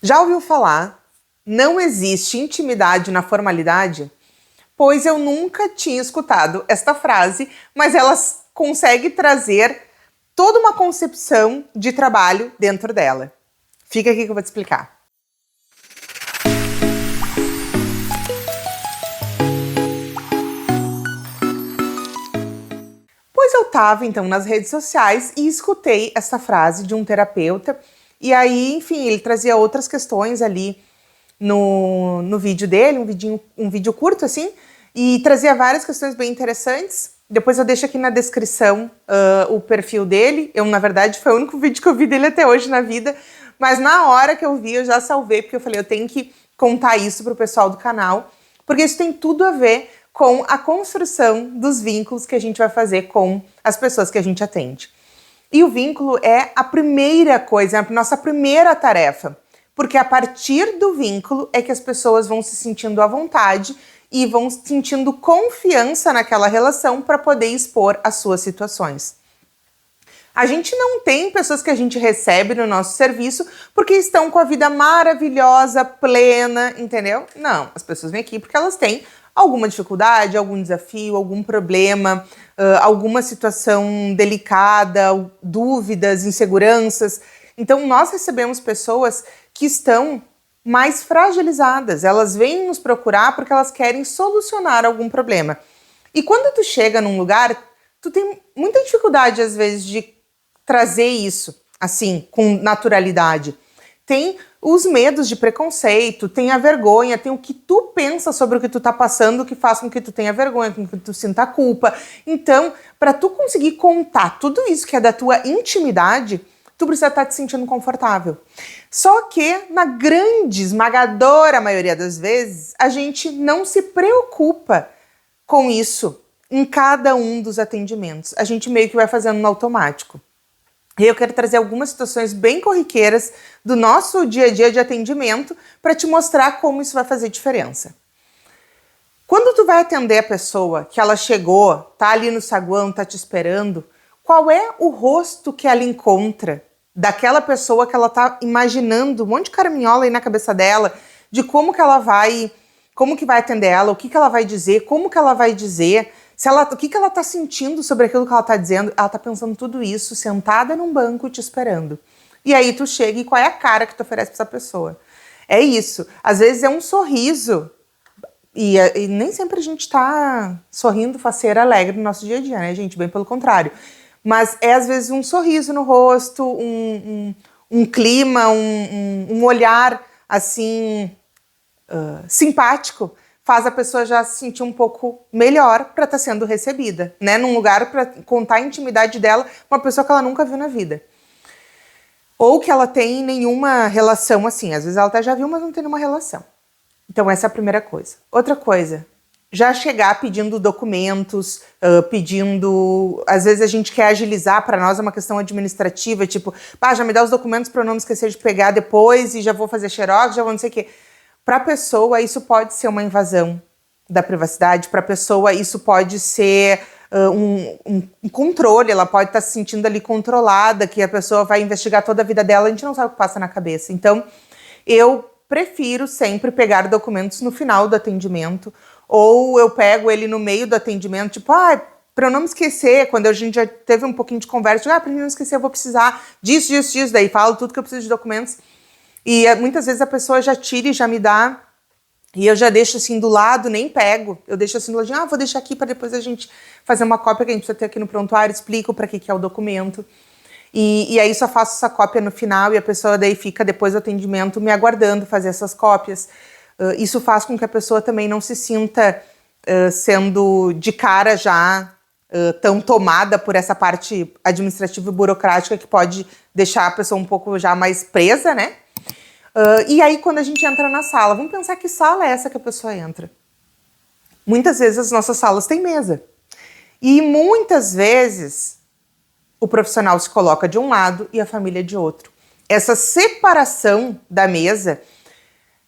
Já ouviu falar? Não existe intimidade na formalidade? Pois eu nunca tinha escutado esta frase, mas ela consegue trazer toda uma concepção de trabalho dentro dela. Fica aqui que eu vou te explicar. Pois eu estava então nas redes sociais e escutei essa frase de um terapeuta. E aí, enfim, ele trazia outras questões ali no vídeo dele, um vídeo curto assim, e trazia várias questões bem interessantes. Depois eu deixo aqui na descrição o perfil dele. Na verdade, foi o único vídeo que eu vi dele até hoje na vida, mas na hora que eu vi, eu já salvei, porque eu falei, eu tenho que contar isso pro pessoal do canal, porque isso tem tudo a ver com a construção dos vínculos que a gente vai fazer com as pessoas que a gente atende. E o vínculo é a primeira coisa, é a nossa primeira tarefa, porque a partir do vínculo é que as pessoas vão se sentindo à vontade e vão sentindo confiança naquela relação para poder expor as suas situações. A gente não tem pessoas que a gente recebe no nosso serviço porque estão com a vida maravilhosa, plena, entendeu? Não, as pessoas vêm aqui porque elas têm alguma dificuldade, algum desafio, algum problema, alguma situação delicada, dúvidas, inseguranças. Então, nós recebemos pessoas que estão mais fragilizadas. Elas vêm nos procurar porque elas querem solucionar algum problema. E quando tu chega num lugar, tu tem muita dificuldade, às vezes, de trazer isso, assim, com naturalidade. Tem os medos de preconceito, tem a vergonha, tem o que tu pensa sobre o que tu tá passando que faz com que tu tenha vergonha, com que tu sinta culpa. Então, para tu conseguir contar tudo isso que é da tua intimidade, tu precisa estar te sentindo confortável. Só que, na grande, esmagadora maioria das vezes, a gente não se preocupa com isso em cada um dos atendimentos. A gente meio que vai fazendo no automático. E eu quero trazer algumas situações bem corriqueiras do nosso dia a dia de atendimento para te mostrar como isso vai fazer diferença. Quando tu vai atender a pessoa que ela chegou, tá ali no saguão, tá te esperando, qual é o rosto que ela encontra daquela pessoa que ela tá imaginando, um monte de caraminhola aí na cabeça dela, de como que ela vai, como que vai atender ela, o que que ela vai dizer, como que ela vai dizer, o que que ela tá sentindo sobre aquilo que ela tá dizendo. Ela tá pensando tudo isso, sentada num banco te esperando. E aí tu chega e qual é a cara que tu oferece pra essa pessoa? É isso. Às vezes é um sorriso. E nem sempre a gente tá sorrindo, faceira, alegre no nosso dia a dia, né, gente? Bem pelo contrário. Mas é às vezes um sorriso no rosto, um clima, um olhar assim simpático, faz a pessoa já se sentir um pouco melhor para estar sendo recebida, né? Num lugar para contar a intimidade dela com uma pessoa que ela nunca viu na vida. Ou que ela tem nenhuma relação assim. Às vezes ela até já viu, mas não tem nenhuma relação. Então essa é a primeira coisa. Outra coisa, já chegar pedindo documentos, pedindo... Às vezes a gente quer agilizar, para nós é uma questão administrativa, tipo, já me dá os documentos para eu não me esquecer de pegar depois e já vou fazer xerox, já vou não sei o quê. Para a pessoa, isso pode ser uma invasão da privacidade. Para a pessoa, isso pode ser um controle. Ela pode estar se sentindo ali controlada, que a pessoa vai investigar toda a vida dela. A gente não sabe o que passa na cabeça. Então, eu prefiro sempre pegar documentos no final do atendimento, ou eu pego ele no meio do atendimento, tipo, para eu não me esquecer, quando a gente já teve um pouquinho de conversa, para eu não esquecer, eu vou precisar disso, daí falo tudo que eu preciso de documentos. E muitas vezes a pessoa já tira e já me dá, e eu já deixo assim do lado, nem pego. Eu deixo assim do lado, vou deixar aqui para depois a gente fazer uma cópia que a gente precisa ter aqui no prontuário, explico para que é o documento. E aí só faço essa cópia no final e a pessoa daí fica depois do atendimento me aguardando fazer essas cópias. Isso faz com que a pessoa também não se sinta sendo de cara já tão tomada por essa parte administrativa e burocrática que pode deixar a pessoa um pouco já mais presa, né? E aí, quando a gente entra na sala, vamos pensar que sala é essa que a pessoa entra. Muitas vezes as nossas salas têm mesa. E muitas vezes o profissional se coloca de um lado e a família de outro. Essa separação da mesa,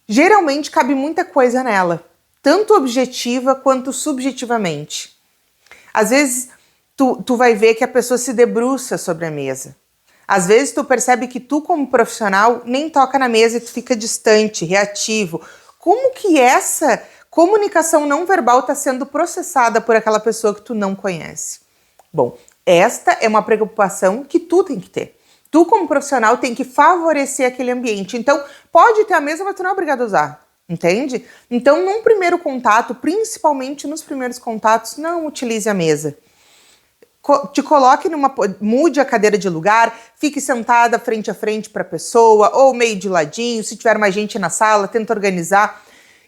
geralmente cabe muita coisa nela, tanto objetiva quanto subjetivamente. Às vezes, tu vai ver que a pessoa se debruça sobre a mesa. Às vezes tu percebe que tu, como profissional, nem toca na mesa e tu fica distante, reativo. Como que essa comunicação não verbal está sendo processada por aquela pessoa que tu não conhece? Bom, esta é uma preocupação que tu tem que ter. Tu, como profissional, tem que favorecer aquele ambiente. Então, pode ter a mesa, mas tu não é obrigado a usar, entende? Então, num primeiro contato, principalmente nos primeiros contatos, não utilize a mesa. Te coloque mude a cadeira de lugar, fique sentada frente a frente para a pessoa, ou meio de ladinho, se tiver mais gente na sala, tenta organizar.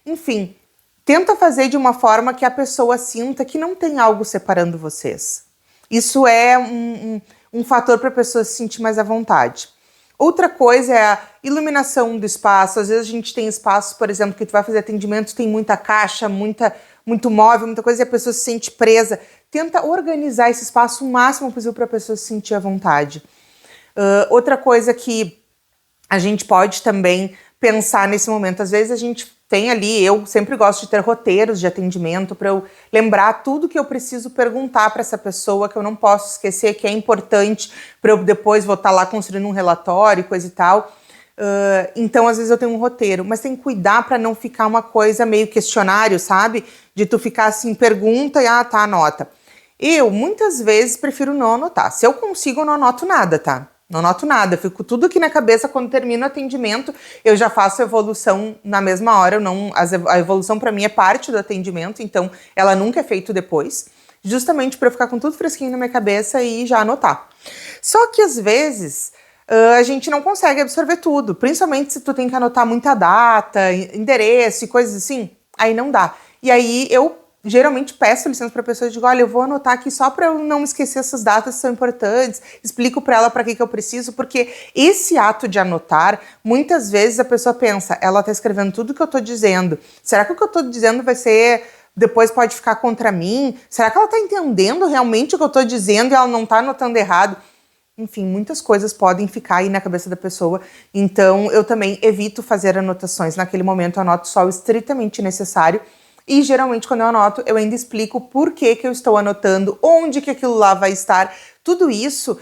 Enfim, tenta fazer de uma forma que a pessoa sinta que não tem algo separando vocês. Isso é um fator para a pessoa se sentir mais à vontade. Outra coisa é a iluminação do espaço. Às vezes a gente tem espaços, por exemplo, que tu vai fazer atendimento, tem muita caixa, muito móvel, muita coisa, e a pessoa se sente presa. Tenta organizar esse espaço o máximo possível para a pessoa se sentir à vontade. Outra coisa que a gente pode também pensar nesse momento, às vezes a gente tem ali, eu sempre gosto de ter roteiros de atendimento para eu lembrar tudo que eu preciso perguntar para essa pessoa, que eu não posso esquecer, que é importante para eu depois vou estar lá construindo um relatório, coisa e tal. Então, às vezes eu tenho um roteiro, mas tem que cuidar para não ficar uma coisa meio questionário, sabe? De tu ficar assim, pergunta e tá, anota. Eu, muitas vezes, prefiro não anotar. Se eu consigo, eu não anoto nada, tá? Não anoto nada, fico tudo aqui na cabeça. Quando termino o atendimento, eu já faço a evolução na mesma hora. A evolução para mim é parte do atendimento, então ela nunca é feita depois, justamente para eu ficar com tudo fresquinho na minha cabeça e já anotar. Só que às vezes a gente não consegue absorver tudo, principalmente se tu tem que anotar muita data, endereço e coisas assim, aí não dá. E aí eu geralmente peço licença para a pessoa e digo, olha, eu vou anotar aqui só para eu não esquecer essas datas que são importantes, explico para ela para que eu preciso, porque esse ato de anotar, muitas vezes a pessoa pensa, ela está escrevendo tudo que eu estou dizendo, será que o que eu estou dizendo vai ser, depois pode ficar contra mim? Será que ela está entendendo realmente o que eu estou dizendo e ela não está anotando errado? Enfim, muitas coisas podem ficar aí na cabeça da pessoa, então eu também evito fazer anotações naquele momento, eu anoto só o estritamente necessário. E geralmente quando eu anoto, eu ainda explico por que eu estou anotando, onde que aquilo lá vai estar. Tudo isso,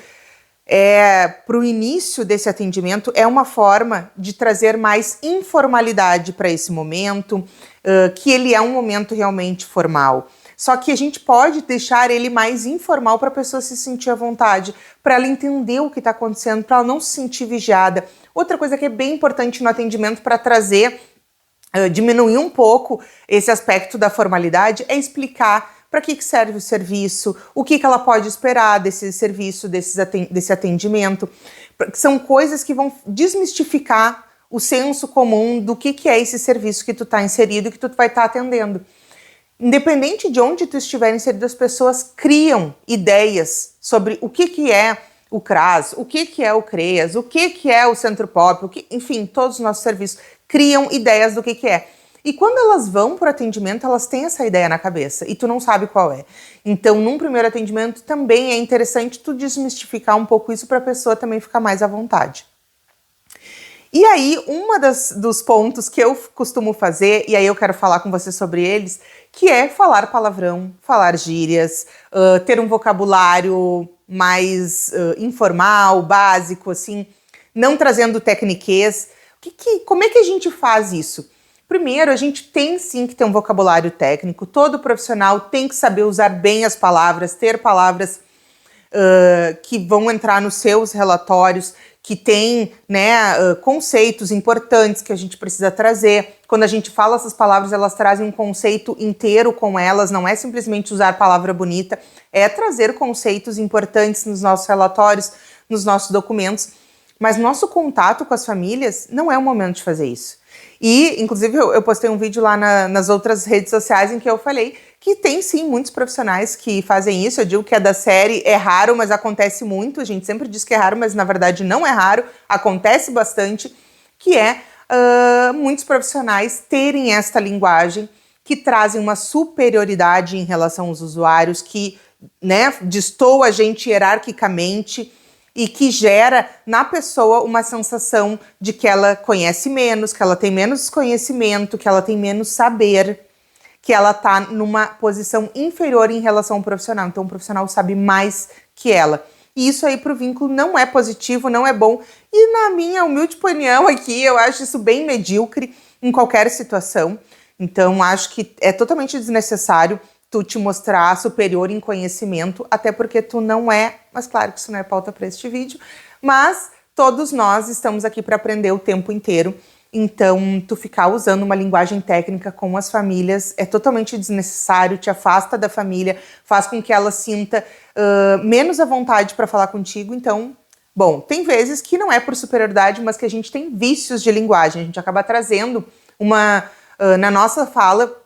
para o início desse atendimento, é uma forma de trazer mais informalidade para esse momento, que ele é um momento realmente formal. Só que a gente pode deixar ele mais informal para a pessoa se sentir à vontade, para ela entender o que está acontecendo, para ela não se sentir vigiada. Outra coisa que é bem importante no atendimento para trazer diminuir um pouco esse aspecto da formalidade é explicar para que serve o serviço, o que ela pode esperar desse serviço, desse atendimento. São coisas que vão desmistificar o senso comum do que é esse serviço que tu está inserido e que tu vai estar atendendo. Independente de onde tu estiver inserido, as pessoas criam ideias sobre o que é o CRAS, o que é o CREAS, o que é o Centro Pop, enfim, todos os nossos serviços criam ideias do que é. E quando elas vão para o atendimento, elas têm essa ideia na cabeça e tu não sabe qual é. Então, num primeiro atendimento, também é interessante tu desmistificar um pouco isso para a pessoa também ficar mais à vontade. E aí, dos pontos que eu costumo fazer, e aí eu quero falar com você sobre eles, que é falar palavrão, falar gírias, ter um vocabulário mais informal, básico, assim, não trazendo tecniquez. Como é que a gente faz isso? Primeiro, a gente tem sim que ter um vocabulário técnico, todo profissional tem que saber usar bem as palavras, ter palavras que vão entrar nos seus relatórios, que tem conceitos importantes que a gente precisa trazer. Quando a gente fala essas palavras, elas trazem um conceito inteiro com elas, não é simplesmente usar palavra bonita, é trazer conceitos importantes nos nossos relatórios, nos nossos documentos. Mas nosso contato com as famílias não é o momento de fazer isso. E, inclusive, eu postei um vídeo lá nas outras redes sociais em que eu falei que tem, sim, muitos profissionais que fazem isso. Eu digo que é da série, é raro, mas acontece muito. A gente sempre diz que é raro, mas, na verdade, não é raro. Acontece bastante, que é muitos profissionais terem esta linguagem que trazem uma superioridade em relação aos usuários, que destoa a gente hierarquicamente, e que gera na pessoa uma sensação de que ela conhece menos, que ela tem menos conhecimento, que ela tem menos saber, que ela está numa posição inferior em relação ao profissional. Então o profissional sabe mais que ela. e isso aí pro vínculo não é positivo, não é bom. E na minha humilde opinião aqui, eu acho isso bem medíocre em qualquer situação. Então, acho que é totalmente desnecessário tu te mostrar superior em conhecimento, até porque tu não é, mas claro que isso não é pauta para este vídeo, mas todos nós estamos aqui para aprender o tempo inteiro. Então, tu ficar usando uma linguagem técnica com as famílias é totalmente desnecessário, te afasta da família, faz com que ela sinta menos à vontade para falar contigo. Então, bom, tem vezes que não é por superioridade, mas que a gente tem vícios de linguagem. A gente acaba trazendo na nossa fala,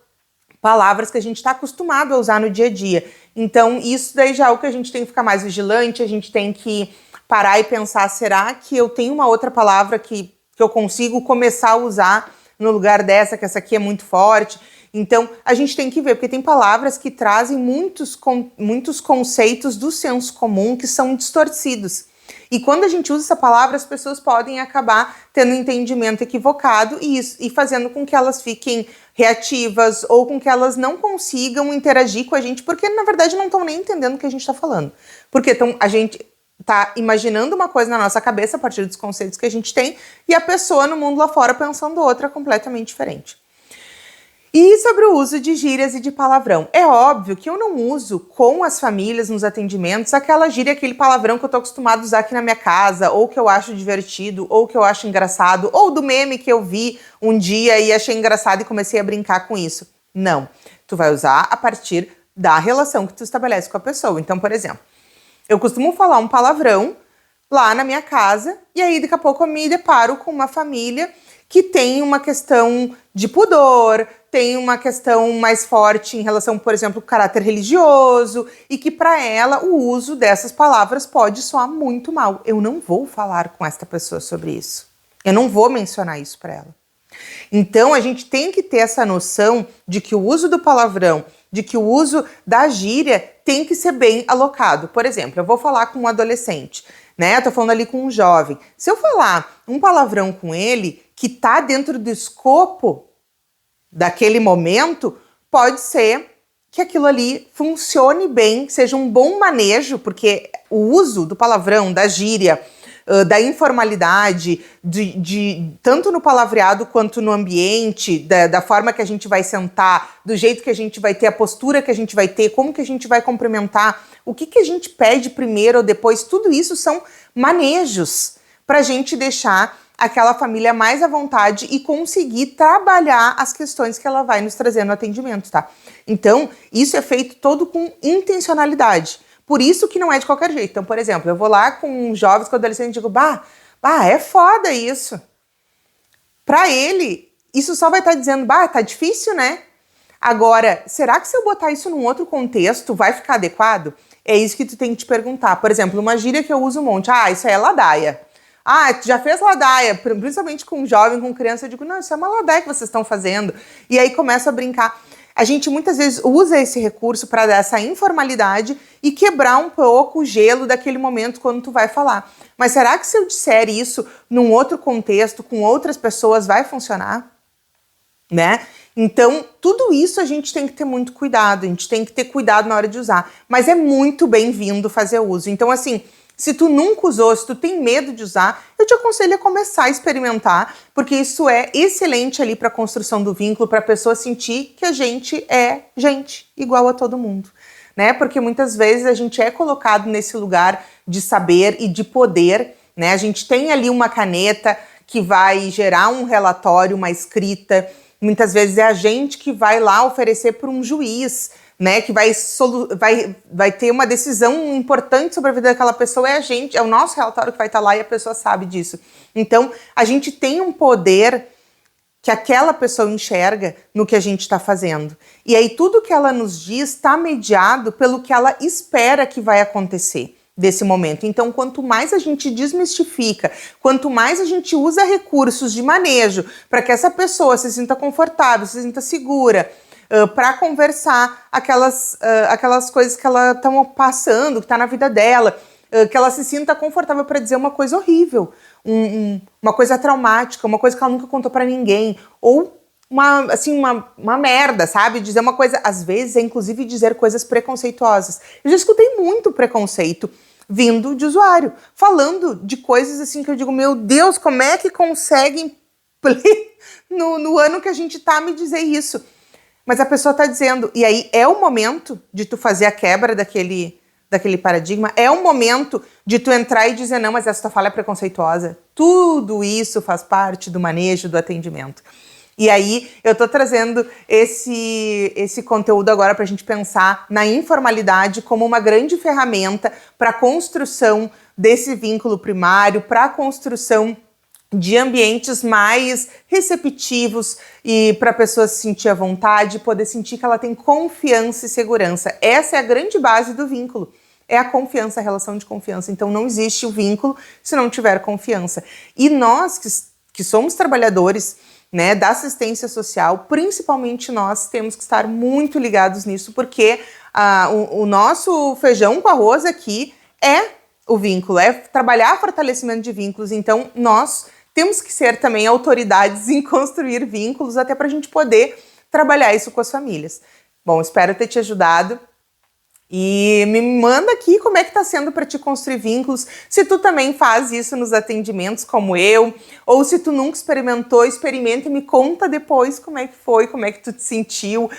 palavras que a gente está acostumado a usar no dia a dia. Então, isso daí já é o que a gente tem que ficar mais vigilante, a gente tem que parar e pensar, será que eu tenho uma outra palavra que eu consigo começar a usar no lugar dessa, que essa aqui é muito forte? Então, a gente tem que ver, porque tem palavras que trazem muitos conceitos do senso comum que são distorcidos. E quando a gente usa essa palavra, as pessoas podem acabar tendo um entendimento equivocado e fazendo com que elas fiquem reativas ou com que elas não consigam interagir com a gente, porque na verdade não estão nem entendendo o que a gente está falando. Porque a gente tá imaginando uma coisa na nossa cabeça a partir dos conceitos que a gente tem e a pessoa no mundo lá fora pensando outra completamente diferente. E sobre o uso de gírias e de palavrão. É óbvio que eu não uso com as famílias nos atendimentos aquela gíria, aquele palavrão que eu tô acostumado a usar aqui na minha casa, ou que eu acho divertido, ou que eu acho engraçado, ou do meme que eu vi um dia e achei engraçado e comecei a brincar com isso. Não. Tu vai usar a partir da relação que tu estabelece com a pessoa. Então, por exemplo, eu costumo falar um palavrão lá na minha casa e aí daqui a pouco eu me deparo com uma família que tem uma questão de pudor, tem uma questão mais forte em relação, por exemplo, ao caráter religioso e que para ela o uso dessas palavras pode soar muito mal. Eu não vou falar com esta pessoa sobre isso. Eu não vou mencionar isso para ela. Então a gente tem que ter essa noção de que o uso do palavrão, de que o uso da gíria tem que ser bem alocado. Por exemplo, eu vou falar com um adolescente, né? Eu tô falando ali com um jovem. Se eu falar um palavrão com ele que tá dentro do escopo daquele momento, pode ser que aquilo ali funcione bem, seja um bom manejo, porque o uso do palavrão, da gíria, da informalidade, tanto no palavreado quanto no ambiente, da forma que a gente vai sentar, do jeito que a gente vai ter, a postura que a gente vai ter, como que a gente vai cumprimentar, o que a gente pede primeiro ou depois, tudo isso são manejos para a gente deixar aquela família mais à vontade e conseguir trabalhar as questões que ela vai nos trazer no atendimento, tá? Então, isso é feito todo com intencionalidade. Por isso que não é de qualquer jeito. Então, por exemplo, eu vou lá com jovens, com adolescentes e digo, é foda isso. Pra ele, isso só vai estar dizendo, tá difícil, né? Agora, será que se eu botar isso num outro contexto, vai ficar adequado? É isso que tu tem que te perguntar. Por exemplo, uma gíria que eu uso um monte. Isso aí é ladaia. Tu já fez ladaia? Principalmente com jovem, com criança, eu digo, não, isso é uma ladaia que vocês estão fazendo. E aí começa a brincar. A gente muitas vezes usa esse recurso para dar essa informalidade e quebrar um pouco o gelo daquele momento quando tu vai falar. Mas será que se eu disser isso num outro contexto, com outras pessoas, vai funcionar? Né? Então, tudo isso a gente tem que ter muito cuidado, a gente tem que ter cuidado na hora de usar. Mas é muito bem-vindo fazer uso. Então, assim, se tu nunca usou, se tu tem medo de usar, eu te aconselho a começar a experimentar, porque isso é excelente ali para a construção do vínculo, para a pessoa sentir que a gente é gente, igual a todo mundo, né? Porque muitas vezes a gente é colocado nesse lugar de saber e de poder, né? A gente tem ali uma caneta que vai gerar um relatório, uma escrita, muitas vezes é a gente que vai lá oferecer para um juiz, né, que vai ter uma decisão importante sobre a vida daquela pessoa, é o nosso relatório que vai estar lá e a pessoa sabe disso. Então, a gente tem um poder que aquela pessoa enxerga no que a gente está fazendo. E aí tudo que ela nos diz está mediado pelo que ela espera que vai acontecer desse momento. Então, quanto mais a gente desmistifica, quanto mais a gente usa recursos de manejo para que essa pessoa se sinta confortável, se sinta segura, para conversar aquelas coisas que ela está passando, que está na vida dela, que ela se sinta confortável para dizer uma coisa horrível, uma coisa traumática, uma coisa que ela nunca contou para ninguém, ou uma merda, sabe? Dizer uma coisa, às vezes, é inclusive dizer coisas preconceituosas. Eu já escutei muito preconceito vindo de usuário, falando de coisas assim que eu digo, meu Deus, como é que conseguem no ano que a gente tá me dizer isso? Mas a pessoa tá dizendo, e aí é o momento de tu fazer a quebra daquele paradigma, é o momento de tu entrar e dizer, não, mas essa tua fala é preconceituosa. Tudo isso faz parte do manejo, do atendimento. E aí eu tô trazendo esse conteúdo agora pra gente pensar na informalidade como uma grande ferramenta para a construção desse vínculo primário, para a construção de ambientes mais receptivos e para a pessoa se sentir à vontade, poder sentir que ela tem confiança e segurança. Essa é a grande base do vínculo. É a confiança, a relação de confiança. Então não existe o vínculo se não tiver confiança. E nós que somos trabalhadores, né, da assistência social, principalmente nós temos que estar muito ligados nisso, porque o nosso feijão com arroz aqui é o vínculo, é trabalhar fortalecimento de vínculos. Então nós temos que ser também autoridades em construir vínculos até para a gente poder trabalhar isso com as famílias. Bom, espero ter te ajudado. E me manda aqui como é que tá sendo para te construir vínculos, se tu também faz isso nos atendimentos como eu, ou se tu nunca experimentou, experimenta e me conta depois como é que foi, como é que tu te sentiu,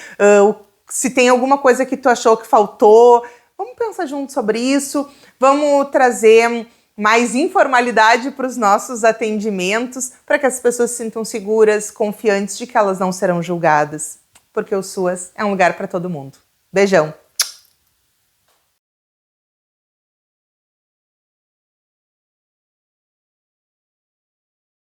se tem alguma coisa que tu achou que faltou. Vamos pensar junto sobre isso, vamos trazer mais informalidade para os nossos atendimentos, para que as pessoas se sintam seguras, confiantes de que elas não serão julgadas, porque o SUAS é um lugar para todo mundo. Beijão!